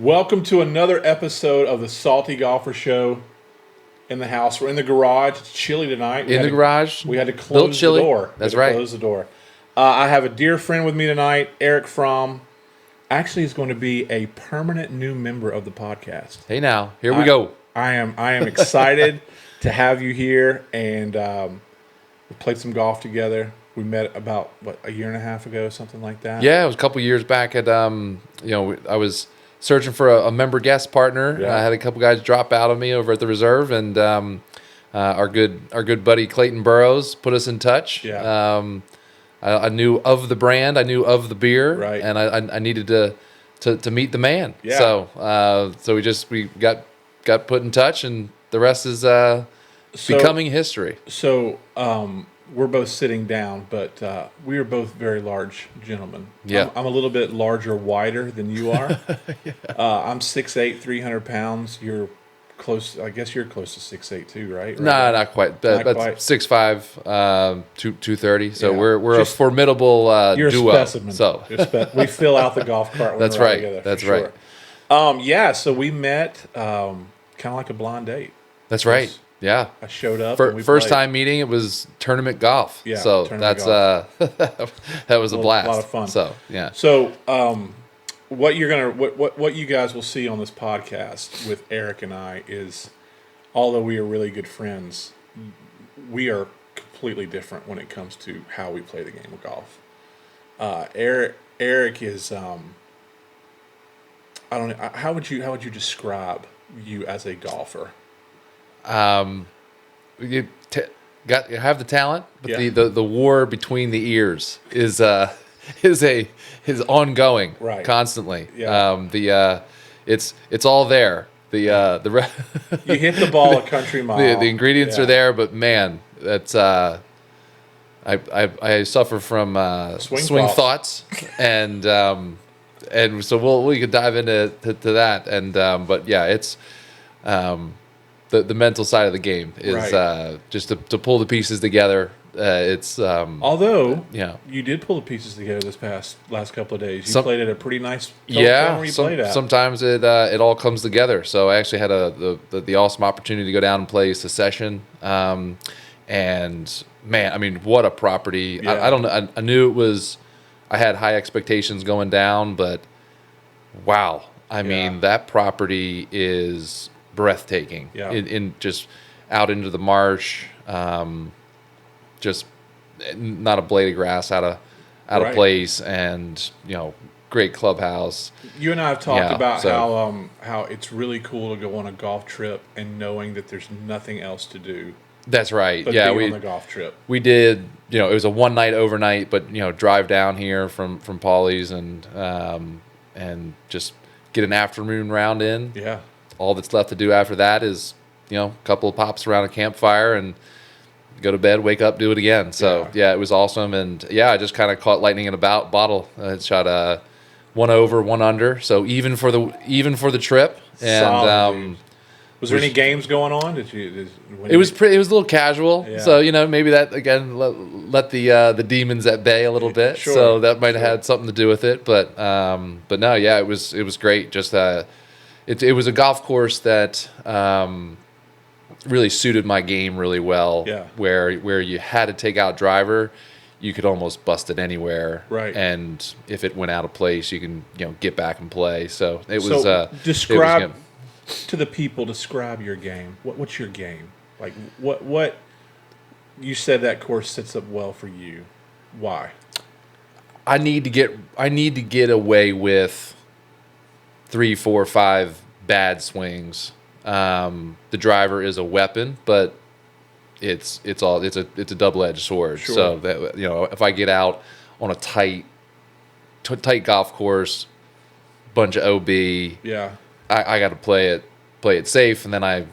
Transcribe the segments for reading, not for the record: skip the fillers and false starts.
Welcome to another episode of the Salty Golfer Show. In the house, we're in the garage. It's chilly tonight. In the garage, we had to close the door. That's right. Close the door. I have a dear friend with me tonight, Eric Fromm. Actually, is going to be a permanent new member of the podcast. Hey, now here we go. I am excited to have you here, and we played some golf together. We met about a year and a half ago, something like that. Yeah, it was a couple years back at I was searching for a member guest partner. Yeah. I had a couple guys drop out on me over at the reserve, and our good buddy Clayton Burrows put us in touch. Yeah. I knew of the brand, I knew of the beer, Right. and I needed to meet the man. Yeah. So we got put in touch, and the rest is becoming history. So we're both sitting down, but we are both very large gentlemen. Yeah. I'm a little bit larger, wider than you are. I'm 6'8", 300 pounds. You're close. I guess you're close to 6'8" too, right? No, not quite. Not That's quite. 6'5", 230. So Yeah. we're a formidable You're duo. a specimen. So we fill out the golf cart when That's we're out right. together. That's for sure. So we met kind of like a blind date. that's right. Yeah. I showed up. and we First played. time meeting, it was tournament golf. Yeah, So tournament that's that was a blast. A lot of fun. So yeah. So, what you guys will see on this podcast with Eric and I is, although we are really good friends, we are completely different when it comes to how we play the game of golf. Eric is, I don't know, how would you describe you as a golfer? You have the talent, but Yeah. the war between the ears is ongoing, Right. constantly. Yeah. It's all there. The You hit the ball a country mile. the ingredients Yeah. are there, but man, that's I suffer from swing thoughts, and so we could dive into that, and but yeah, it's the mental side of the game is Right. just to pull the pieces together. It's Although yeah. you did pull the pieces together this last couple of days. You played at a pretty nice Yeah, where you played at. sometimes it all comes together. So I actually had the awesome opportunity to go down and play Secession, and man, I mean, what a property! Yeah. I don't know. I knew it was. I had high expectations going down, but wow! I mean, that property is breathtaking. Yeah. In just out into the marsh, just not a blade of grass out of Right. place, and great clubhouse. You and I have talked Yeah, about so- how it's really cool to go on a golf trip and knowing that there's nothing else to do That's right. but Yeah, be we on the golf trip. we did. It was a one night overnight, but drive down here from Paulie's and just get an afternoon round in. Yeah. All that's left to do after that is a couple of pops around a campfire and go to bed, wake up, do it again. So yeah, it was awesome, and I just kind of caught lightning in a bottle. I shot one over, one under, so even for the trip. And Solid, dude. Was there any games going on? it was a little casual. Yeah. So maybe that again let the demons at bay a little bit. Sure, So that might have had something to do with it. But no, yeah, it was great. Just it was a golf course that really suited my game really well. Yeah. Where you had to take out driver, you could almost bust it anywhere. Right. And if it went out of place, you can get back and play. So it was. Describe it was good. to the people. Describe your game. What's your game? Like what? You said that course sets up well for you. Why? I need to get away with 3, 4, 5 bad swings. The driver is a weapon, but it's a double-edged sword. Sure. So that if I get out on a tight golf course, bunch of OB, Yeah. I got to play it safe, and then I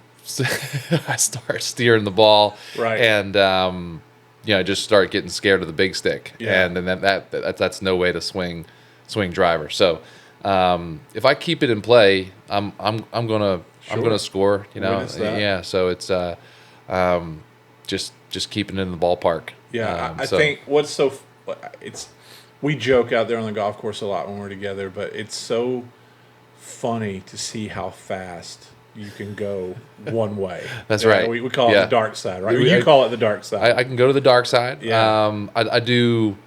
I start steering the ball, Right. and just start getting scared of the big stick, Yeah. and then that's no way to swing driver. So if I keep it in play, I'm gonna score. Witness that. Yeah. So it's just keeping it in the ballpark. Yeah, I so- think we joke out there on the golf course a lot when we're together, but it's so funny to see how fast you can go one way. That's right. We call it the dark side, right? You call it the dark side. I can go to the dark side. Yeah. I do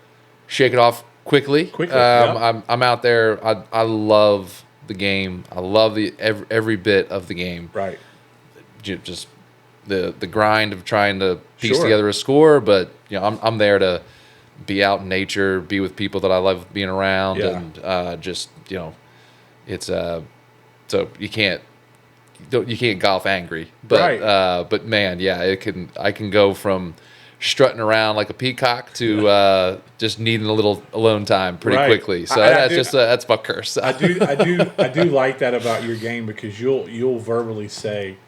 shake it off quickly. I'm out there. I love the game. I love every bit of the game. Right. Just the grind of trying to piece together a score, but I'm there to be out in nature, be with people that I love being around, and it's so you can't golf angry, but man, I can go from strutting around like a peacock to just needing a little alone time pretty quickly. So that's my curse. I do like that about your game, because you'll verbally say,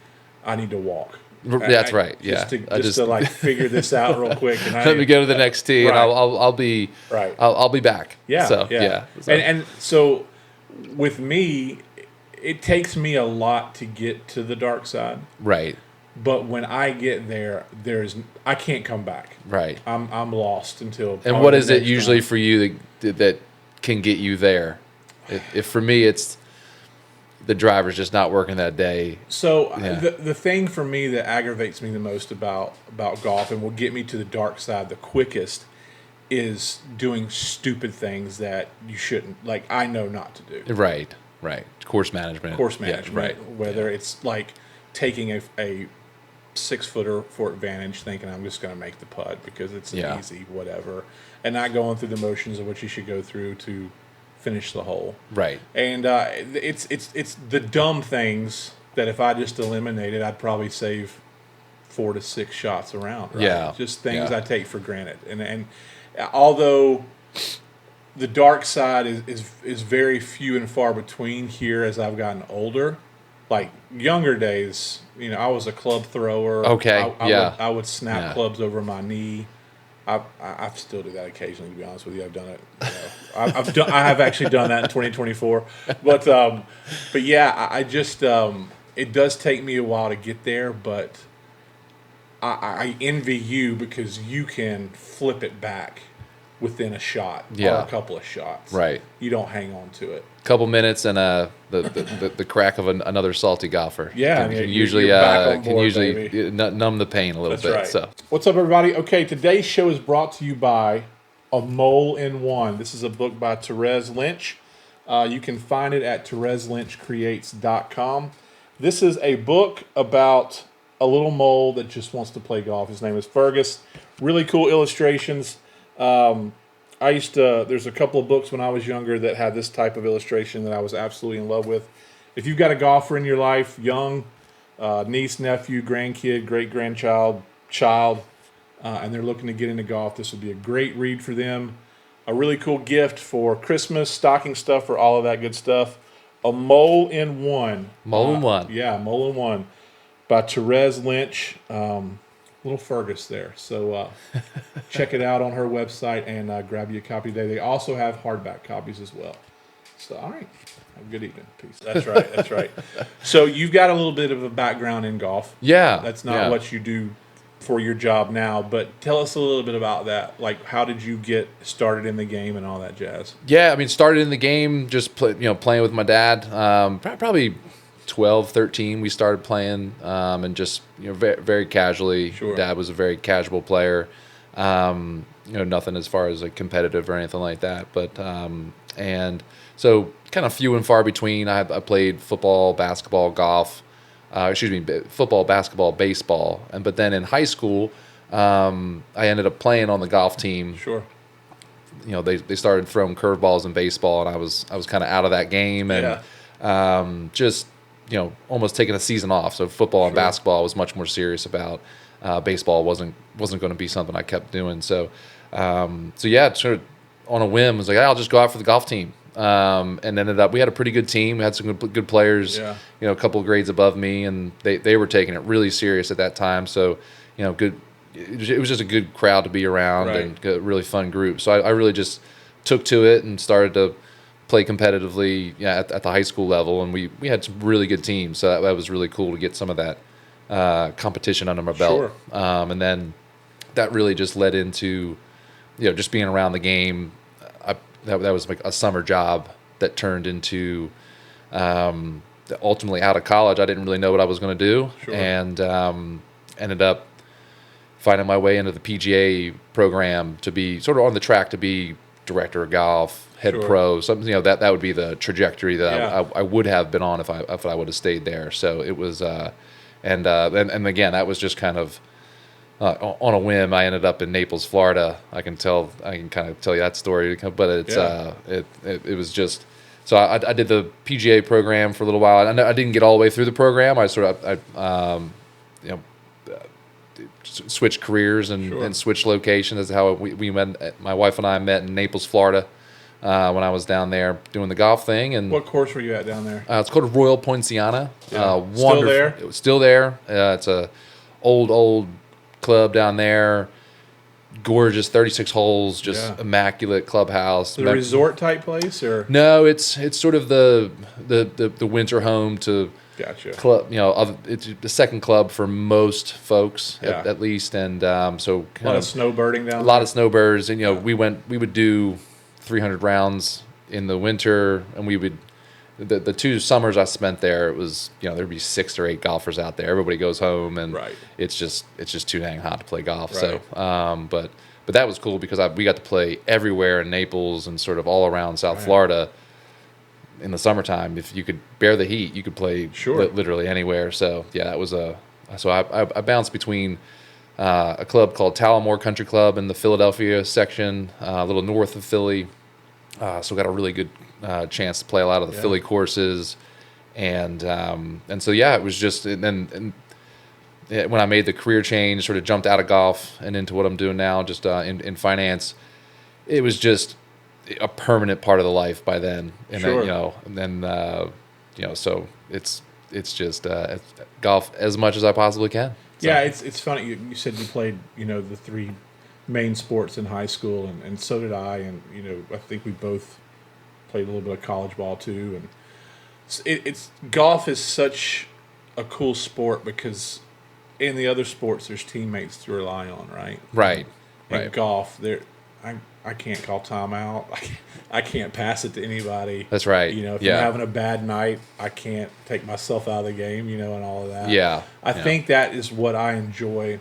"I need to walk." That's right. Just to like figure this out real quick. And let me go to the next tee, and I'll be right. I'll be back. Yeah. So, So. And so with me, it takes me a lot to get to the dark side. Right. But when I get there, I can't come back. Right. I'm lost until. And what is it usually for you that can get you there? If for me it's the driver's just not working that day. So the thing for me that aggravates me the most about golf and will get me to the dark side the quickest is doing stupid things that you shouldn't. Like, I know not to do. Right. Course management. Right. Whether it's like taking a 6-footer for advantage, thinking I'm just going to make the putt because it's an easy whatever, and not going through the motions of what you should go through to finish the hole. Right. And it's the dumb things that if I just eliminated, I'd probably save 4 to 6 shots around. Right? Yeah. Just things I take for granted. And although the dark side is very few and far between here as I've gotten older, like younger days, I was a club thrower. Okay. I would snap clubs over my knee. I still do that occasionally, to be honest with you. I've done it. I have actually done that in 2024. But yeah, I just it does take me a while to get there. But I envy you because you can flip it back within a shot or a couple of shots. Right. You don't hang on to it. Couple minutes and the crack of another salty golfer. Yeah, can usually numb the pain a little bit. Right. So what's up, everybody? Okay, today's show is brought to you by A Mole in One. This is a book by Therese Lynch. You can find it at ThereseLynchCreates.com. This is a book about a little mole that just wants to play golf. His name is Fergus. Really cool illustrations. There's a couple of books when I was younger that had this type of illustration that I was absolutely in love with. If you've got a golfer in your life, young, niece, nephew, grandkid, great-grandchild, child, and they're looking to get into golf, this would be a great read for them. A really cool gift for Christmas, stocking stuff, for all of that good stuff. A Mole in One. Mole in One. Yeah, Mole in One by Therese Lynch. Little Fergus there. So check it out on her website and grab you a copy today. They also have hardback copies as well. So, all right. Have a good evening. Peace. That's right. So you've got a little bit of a background in golf. Yeah. That's not what you do for your job now, but tell us a little bit about that. Like, how did you get started in the game and all that jazz? Yeah, I mean, started in the game just playing with my dad. Probably 12, 13, we started playing, and just very, very casually. Sure. Dad was a very casual player. Nothing as far as like competitive or anything like that. But and so kind of few and far between. I played football, basketball, golf. Football, basketball, baseball, but then in high school, I ended up playing on the golf team. Sure. They started throwing curveballs in baseball, and I was kind of out of that game, and just almost taking a season off. So football and basketball I was much more serious about. Baseball wasn't going to be something I kept doing. So sort of on a whim, was like, I'll just go out for the golf team. And ended up, we had a pretty good team. We had some good players, a couple of grades above me, and they were taking it really serious at that time. So, good. It was just a good crowd to be around, and a really fun group. So I really just took to it and started to play competitively at the high school level, and we had some really good teams. So that was really cool to get some of that competition under my belt. Sure. And then that really just led into, just being around the game. That was like a summer job that turned into ultimately out of college, I didn't really know what I was going to do, Sure. and ended up finding my way into the PGA program to be sort of on the track to be director of golf, head Sure. pro, something, that would be the trajectory that Yeah. I would have been on if I would have stayed there. So it was, and again, that was just kind of on a whim. I ended up in Naples, Florida. I can kind of tell you that story, but it's Yeah. it was just. So I did the PGA program for a little while. I didn't get all the way through the program. I sort of switched careers and, Sure. and switched locations. That's how we met. My wife and I met in Naples, Florida, when I was down there doing the golf thing. And What course were you at down there? it's called Royal Poinciana. Yeah. Still Wonderful. there? It was still there. It's a old club down there. Gorgeous, 36 holes, just Yeah. immaculate clubhouse. The resort type place, or No, it's sort of the winter home to gotcha. club. It's the second club for most folks, Yeah. at least, and so A lot of snowbirding down a there. lot of snowbirds, and we would do 300 rounds in the winter, and we would the 2 summers I spent there, it was there'd be 6 or 8 golfers out there. Everybody goes home, and Right. it's just too dang hot to play golf. Right. So but that was cool because we got to play everywhere in Naples and sort of all around South Right. Florida in the summertime. If you could bear the heat, you could play Sure. literally anywhere. So yeah, that was so I bounced between a club called Talamore Country Club in the Philadelphia section, a little north of Philly. So got a really good chance to play a lot of the Yeah. Philly courses, and so yeah, it was just and when I made the career change, sort of jumped out of golf and into what I'm doing now, just in finance, it was just a permanent part of the life by then. And Sure. then so it's just golf as much as I possibly can. So, Yeah, it's funny. You said you played, the 3 main sports in high school, and so did I. And I think we both played a little bit of college ball too. And it's golf is such a cool sport because in the other sports there's teammates to rely on, right? right. In golf, I can't call timeout. I can't pass it to anybody. That's right. If Yeah. I'm having a bad night, I can't take myself out of the game, and all of that. Yeah. I think that is what I enjoy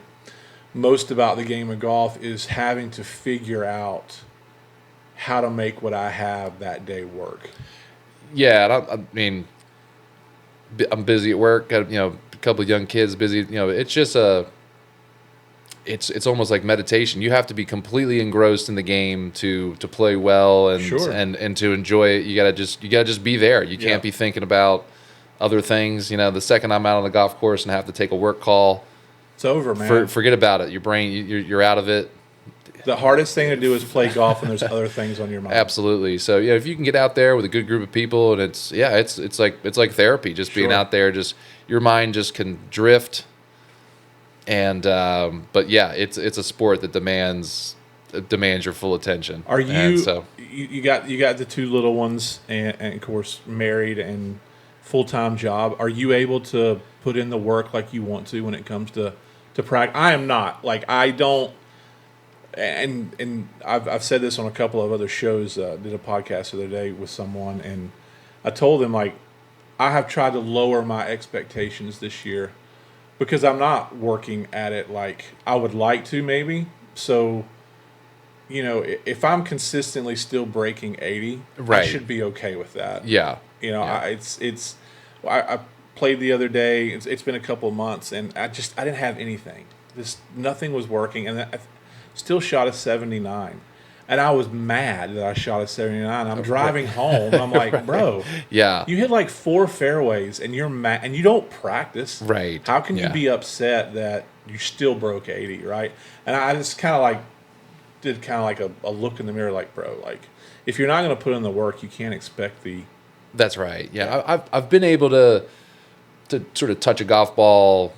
most about the game of golf is having to figure out how to make what I have that day work. Yeah, I mean, I'm busy at work. Got a couple of young kids busy. It's just it's almost like meditation. You have to be completely engrossed in the game to play well and Sure. and to enjoy it. You gotta just be there. You Yeah. can't be thinking about other things. The second I'm out on the golf course and have to take a work call, It's over, man. forget about it. Your brain, you're out of it. The hardest thing to do is play golf when there's other things on your mind. Absolutely. So if you can get out there with a good group of people, and it's like therapy. Just being Sure. out there, just your mind just can drift. And but yeah, it's a sport that demands your full attention. Are And you? so You got the 2 little ones, and of course married and full-time job. Are you able to put in the work like you want to when it comes to practice? I am not. Like I don't. And I've said this on a couple of other shows. Did a podcast the other day with someone, and I told them like I have tried to lower my expectations this year because I'm not working at it like I would like to maybe. So, if I'm consistently still breaking 80, I Right. should be okay with that. yeah, I played the other day. It's been a couple of months, and I didn't have anything. Nothing was working, and I still shot a 79. And I was mad that I shot a 79. I'm driving home. I'm like, bro, yeah, you hit like 4 fairways, and you're mad, and you don't practice. Right. How can you Yeah. be upset that you still broke 80, right? And I just kind of like did kind of like a look in the mirror, like, bro, like if you're not going to put in the work, you can't expect the. That's right. Yeah, I've been able to sort of touch a golf ball,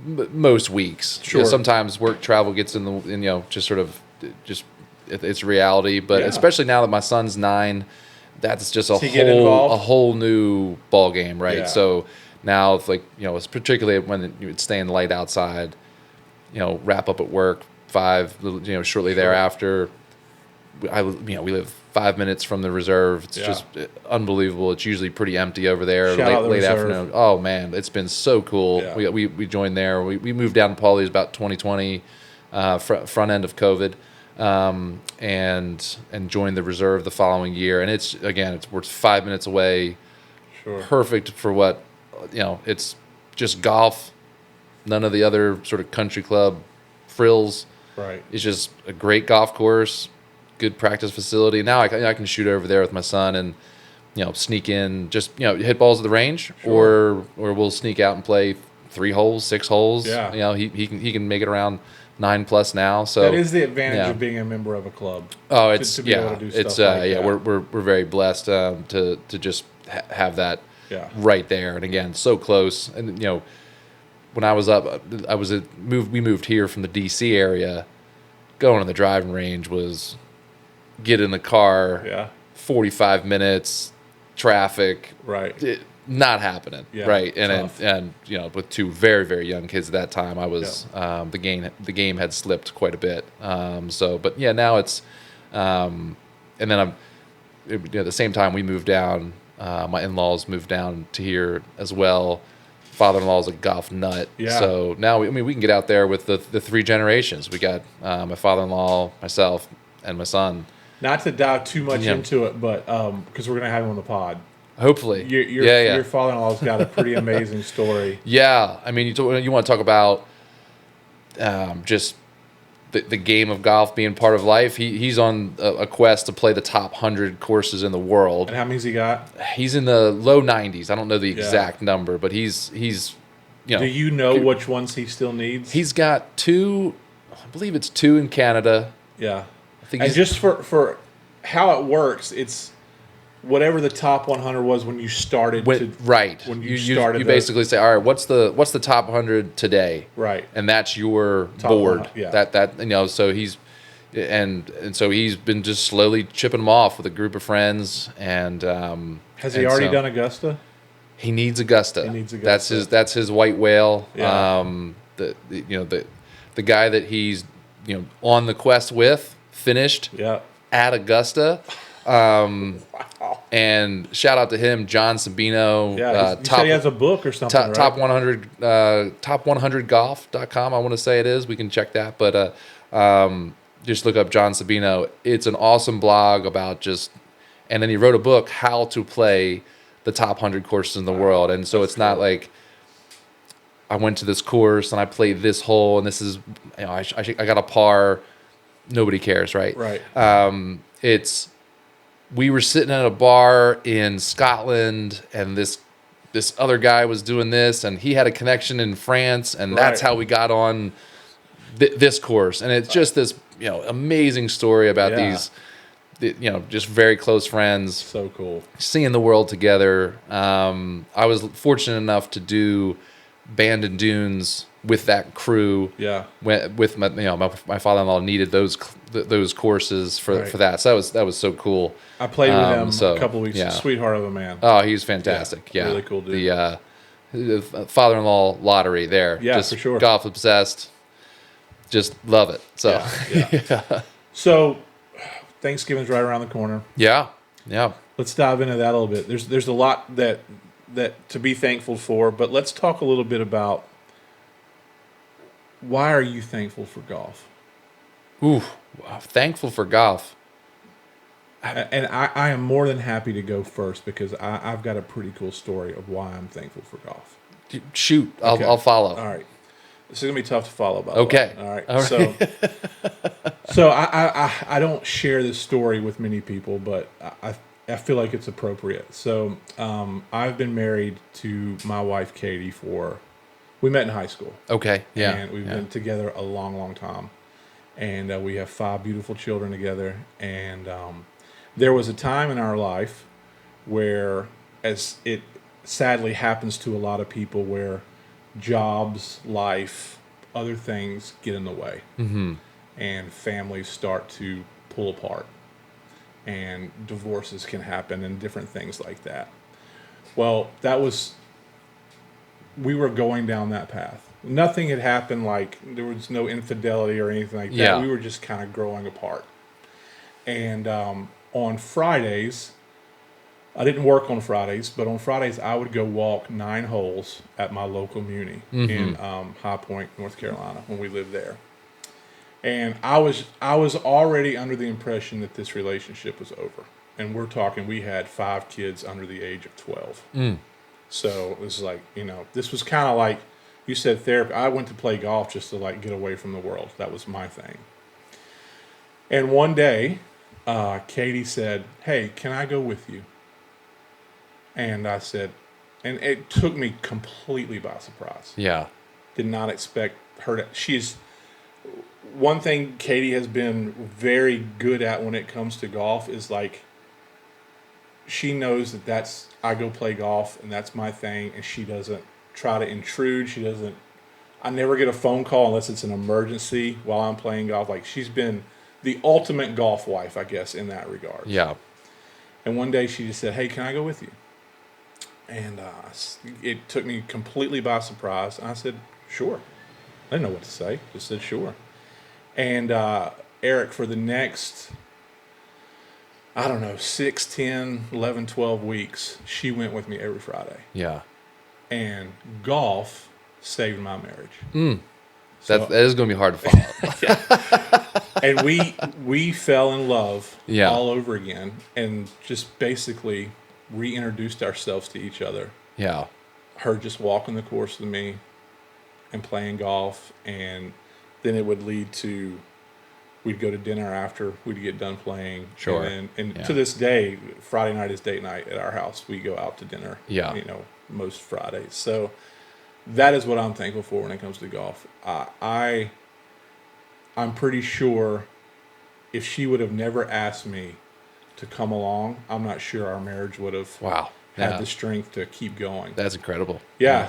most weeks. Sure. Sometimes work travel gets just sort of it's reality. But Yeah. especially now that my son's 9, that's just Does he get involved? a whole new ball game, right? Yeah. So now it's like it's particularly when it's staying light outside, wrap up at work 5, shortly Sure. thereafter. we live 5 minutes from the reserve. It's just unbelievable. It's usually pretty empty over there. Shout out the late reserve. afternoon. Oh man, it's been so cool. Yeah. We joined there. We moved down to Paulie's about 2020, front end of COVID, and joined the reserve the following year. And we're 5 minutes away. Sure. Perfect for what, it's just golf. None of the other sort of country club frills. Right. It's just a great golf course, good practice facility. Now I can shoot over there with my son and, sneak in, just, hit balls at the range, or we'll sneak out and play 3 holes, 6 holes. Yeah. He can make it around 9+ now. So that is the advantage of being a member of a club. Oh, it's to be able to do it's stuff like that. we're very blessed to just have that right there, and again, so close. And when I was up, we moved here from the DC area. Going to the driving range was get in the car, 45 minutes, traffic, right? Not happening, right? And with 2 very, very young kids at that time, I was the game had slipped quite a bit. But now it's, and then at the same time we moved down. My in-laws moved down to here as well. Father-in-law is a golf nut, so now we can get out there with the 3 generations. We got my father-in-law, myself, and my son. Not to dive too much into it, but because we're gonna have him on the pod. Hopefully, your father-in-law's got a pretty amazing story. Yeah, I mean, you want to talk about just the game of golf being part of life. He's on a quest to play the top 100 courses in the world. And how many's he got? He's in the low 90s. I don't know the exact number, but he's Do you know which ones he still needs? He's got 2. I believe it's 2 in Canada. Yeah. I think and just for how it works, it's whatever the top 100 was when you started. Right. When you started, you basically say, all right, what's the top 100 today? Right. And that's your top board. 100, yeah. That so he's and so he's been just slowly chipping them off with a group of friends. And has he already done Augusta? He needs Augusta. That's his white whale. Yeah. The guy that he's on the quest with finished at Augusta. And shout out to him, John Sabino. Yeah, he said he has a book or something, right? Top 100, top100golf.com, I want to say it is. We can check that. But just look up John Sabino. It's an awesome blog about and then he wrote a book, How to Play the Top 100 Courses in the World. And so it's not like, I went to this course and I played this hole and this is, I got a par. Nobody cares, right? Right. We were sitting at a bar in Scotland, and this other guy was doing this, and he had a connection in France, and that's how we got on this course. And it's just this, amazing story about these, just very close friends. So cool. Seeing the world together. I was fortunate enough to do Bandon Dunes with that crew. Yeah. With my father-in-law needed those courses for that. So that was so cool. I played with him a couple of weeks. Sweetheart of a man. Oh, he's fantastic. Yeah. Really cool dude. The father-in-law lottery there. Yeah, just for sure. Golf obsessed. Just love it. So yeah. So Thanksgiving's right around the corner. Yeah. Let's dive into that a little bit. There's a lot that to be thankful for, but let's talk a little bit about why are you thankful for golf? Ooh, thankful for golf. And I am more than happy to go first because I've got a pretty cool story of why I'm thankful for golf. Shoot, I'll follow. All right. This is going to be tough to follow, by the way. All right. So I don't share this story with many people, but I feel like it's appropriate. So I've been married to my wife, Katie, we met in high school. Okay, yeah. And we've been together a long, long time. And we have 5 beautiful children together. And there was a time in our life where, as it sadly happens to a lot of people, where jobs, life, other things get in the way. Mm-hmm. And families start to pull apart. And divorces can happen and different things like that. Well, we were going down that path. Nothing had happened, like there was no infidelity or anything like that. Yeah. We were just kind of growing apart. And on Fridays, I didn't work on Fridays, but on Fridays I would go walk 9 holes at my local muni in High Point, North Carolina, when we lived there. And I was already under the impression that this relationship was over. And we're talking, we had 5 kids under the age of 12. So it was like, this was kind of like you said, therapy. I went to play golf just to like get away from the world. That was my thing. And one day, Katie said, "Hey, can I go with you?" And I said, and it took me completely by surprise. Yeah. Did not expect her to. She's one thing Katie has been very good at when it comes to golf is like, she knows that I go play golf and that's my thing, and she doesn't try to intrude. I never get a phone call unless it's an emergency while I'm playing golf. Like, she's been the ultimate golf wife, I guess, in that regard. Yeah. And one day she just said, "Hey, can I go with you?" And it took me completely by surprise. And I said, "Sure." I didn't know what to say. Just said, "Sure." And Eric, for the next, I don't know, 6, 10, 11, 12 weeks, she went with me every Friday. Yeah. And golf saved my marriage. That is going to be hard to follow. And we fell in love Yeah. all over again, and just basically reintroduced ourselves to each other. Yeah. Her just walking the course with me and playing golf, and then it would lead to, we'd go to dinner after we'd get done playing. Sure. And to this day, Friday night is date night at our house. We go out to dinner. Yeah. Most Fridays. So that is what I'm thankful for when it comes to golf. I'm pretty sure if she would have never asked me to come along, I'm not sure our marriage would have had the strength to keep going. That's incredible.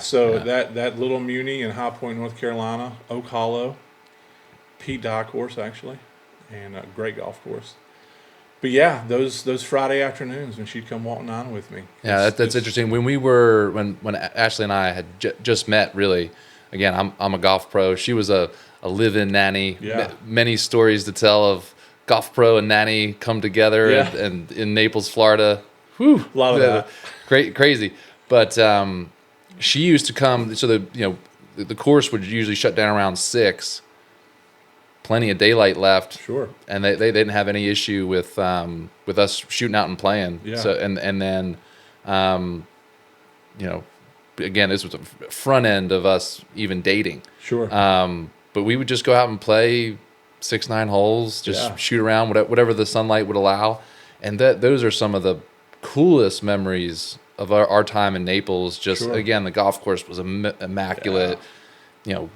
So that little muni in High Point, North Carolina, Oak Hollow, Pete Dye course actually, and a great golf course. But yeah, those Friday afternoons when she'd come walk 9 with me. Yeah, that's interesting. When Ashley and I had just met, really, again, I'm a golf pro. She was a live-in nanny. Yeah. Many stories to tell of golf pro and nanny come together and in Naples, Florida. Whew, A lot of that. Crazy. But she used to come. So the course would usually shut down around 6. Plenty of daylight left. Sure. And they didn't have any issue with us shooting out and playing. Yeah. So and then again, this was the front end of us even dating. Sure. But we would just go out and play 6, 9 holes, just shoot around whatever the sunlight would allow. And those are some of the coolest memories of our time in Naples. Just again, the golf course was immaculate.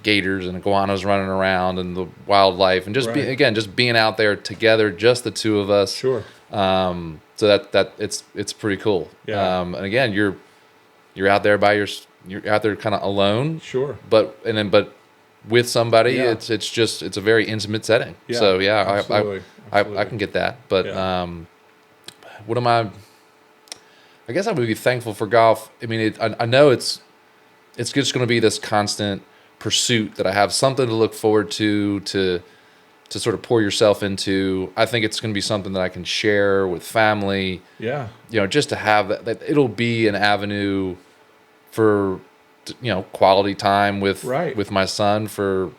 Gators and iguanas running around and the wildlife, and just being out there together, just the two of us. Sure. So that it's pretty cool. Yeah. And again, you're out there you're out there kind of alone. Sure. But with somebody, Yeah. it's a very intimate setting. Yeah, So absolutely. I can get that. But what am I guess I would be thankful for golf. I mean, I know it's just going to be this constant pursuit that I have something to look forward to sort of pour yourself into. I think it's going to be something that I can share with family. Yeah. Just to have that it'll be an avenue for quality time with my son for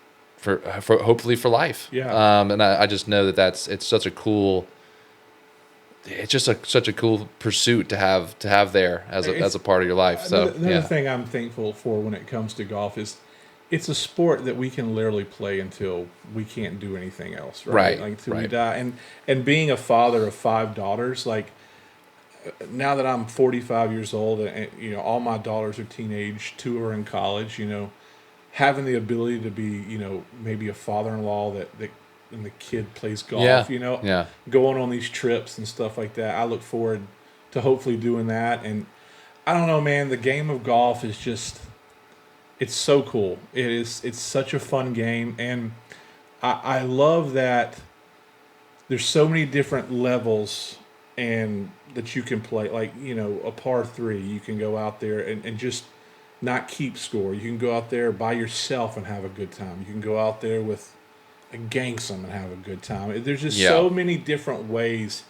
hopefully for life. Yeah. And I just know it's such a cool. It's just such a cool pursuit to have there as a part of your life. So another thing I'm thankful for when it comes to golf is it's a sport that we can literally play until we can't do anything else, right? Like until we die. And being a father of 5 daughters, like now that I'm 45 years old and all my daughters are teenage, 2 are in college, having the ability to be, maybe a father-in-law that and the kid plays golf, going on these trips and stuff like that. I look forward to hopefully doing that. And I don't know, man, the game of golf is just, it's so cool. It's such a fun game. And I love that there's so many different levels and that you can play. Like, a par 3, you can go out there and just not keep score. You can go out there by yourself and have a good time. You can go out there with gang some and have a good time. There's just so many different ways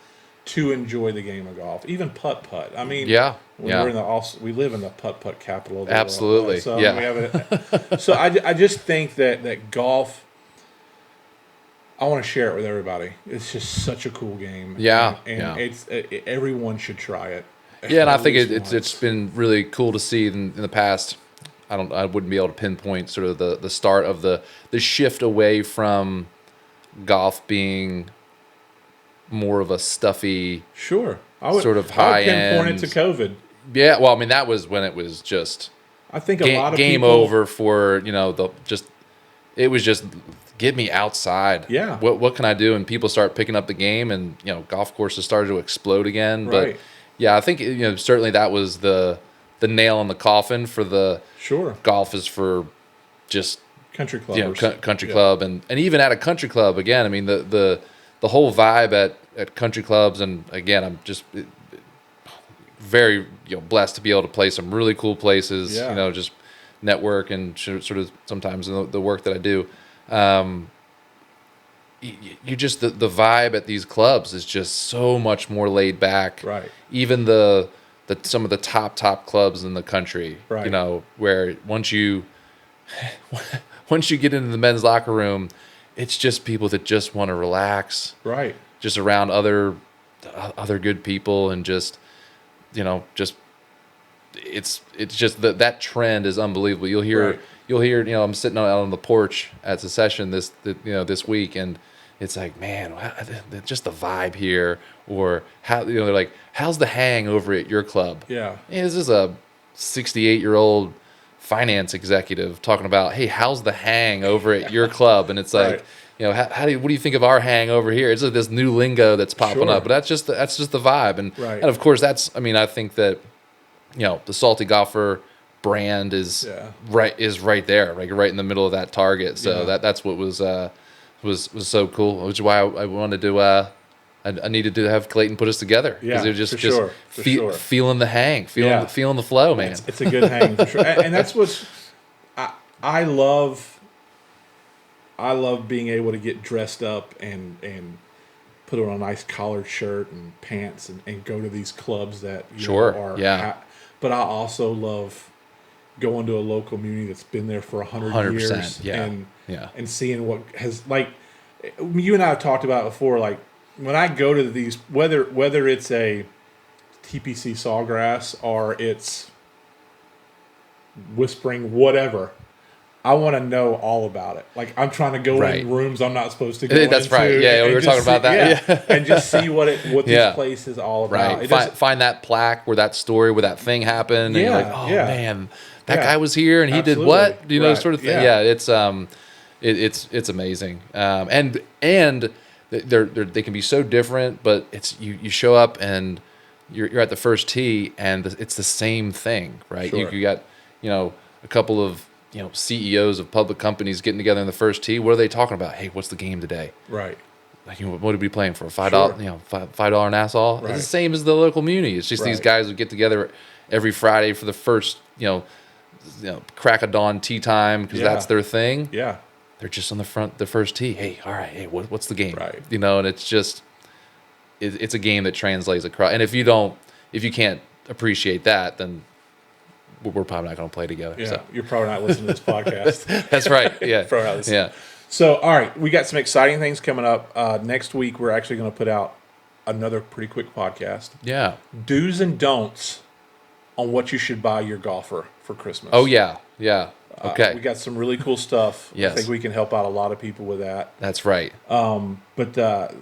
to enjoy the game of golf, even putt-putt. I mean, we live in the putt-putt capital of the Absolutely. world. So yeah. we have so I just think that golf, I want to share it with everybody. It's just such a cool game. Yeah. And everyone should try it. Yeah, and I think it's been really cool to see in the past. I wouldn't be able to pinpoint sort of the start of the shift away from golf being more of a stuffy, sort of high end. Pinpoint it to COVID. Yeah, well, I mean that was when it was just. I think a lot of game people, over for it was just get me outside. Yeah. What can I do? And people start picking up the game, and golf courses started to explode again. Right. But yeah, I think certainly that was the nail in the coffin for the golf is for just country clubs. Country club, and even at a country club again. I mean the whole vibe at country clubs, and again I'm just very blessed to be able to play some really cool places. Yeah. Just network and sort of sometimes the work that I do. You just the vibe at these clubs is just so much more laid back. Right. Even some of the top clubs in the country. Right. Where once you get into the men's locker room, it's just people that just want to relax. Right. Just around other good people, and just it's just that trend is unbelievable. You'll hear I'm sitting out on the porch at the session this week, and it's like, man, just the vibe here, or how they're like, how's the hang over at your club? Yeah. Hey, this is a 68-year-old finance executive talking about, hey, how's the hang over at your club? And it's like, right. what do you think of our hang over here? It's like this new lingo that's popping up, but that's just the vibe, and right. And of course I think that the Salty Golfer brand is right there, like right in the middle of that target. So that's what was so cool, which is why I wanted to I needed to have Clayton put us together, because it was just feeling the hang, feeling the flow, man. It's a good hang for sure, and that's what I love. I love being able to get dressed up and put on a nice collared shirt and pants and go to these clubs that are. But I also love going to a local community that's been there for 100 years, and seeing what has, like, you and I have talked about before, like when I go to these, whether it's a TPC Sawgrass or it's Whispering, whatever, I want to know all about it. Like, I'm trying to go in rooms I'm not supposed to go into. That's right. Yeah, we were talking about that. And just see what this place is all about. Right. Find that plaque where that story, where that thing happened. And you're like, oh man, that guy was here and he did what? Sort of thing. Yeah, it's amazing. And they can be so different, but it's you show up and you're at the first tee and it's the same thing, right? Sure. You got a couple of CEOs of public companies getting together in the first tee. What are they talking about? Hey, what's the game today? Right. Like, what are we playing for? $5, $5 Nassau. Right. It's the same as the local community. It's just these guys who get together every Friday for the first, crack of dawn tea time, because that's their thing. Yeah. They're just on the first tee. Hey, all right. Hey, what's the game? Right. And it's just, it's a game that translates across. And if you can't appreciate that, then we're probably not going to play together. Yeah, so. You're probably not listening to this podcast. That's right. Yeah. Probably not listening. Yeah. So, all right, we got some exciting things coming up. Next week, we're actually going to put out another pretty quick podcast. Yeah. Do's and don'ts on what you should buy your golfer for Christmas. Oh, yeah. Yeah. Okay. We got some really cool stuff. Yes. I think we can help out a lot of people with that. That's right. But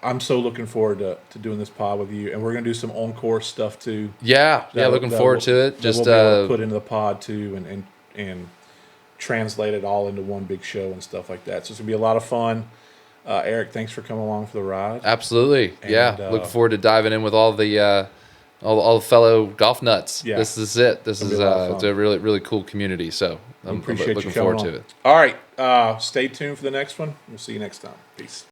I'm so looking forward to doing this pod with you, and we're going to do some on-course stuff too. Yeah. Looking forward to it. Just we'll be able to put into the pod too, and translate it all into one big show and stuff like that. So it's going to be a lot of fun. Eric, thanks for coming along for the ride. Absolutely. And, looking forward to diving in with all the all the fellow golf nuts. Yeah. This is it. This is it's a really, really cool community. So I'm looking forward to it. All right. Stay tuned for the next one. We'll see you next time. Peace.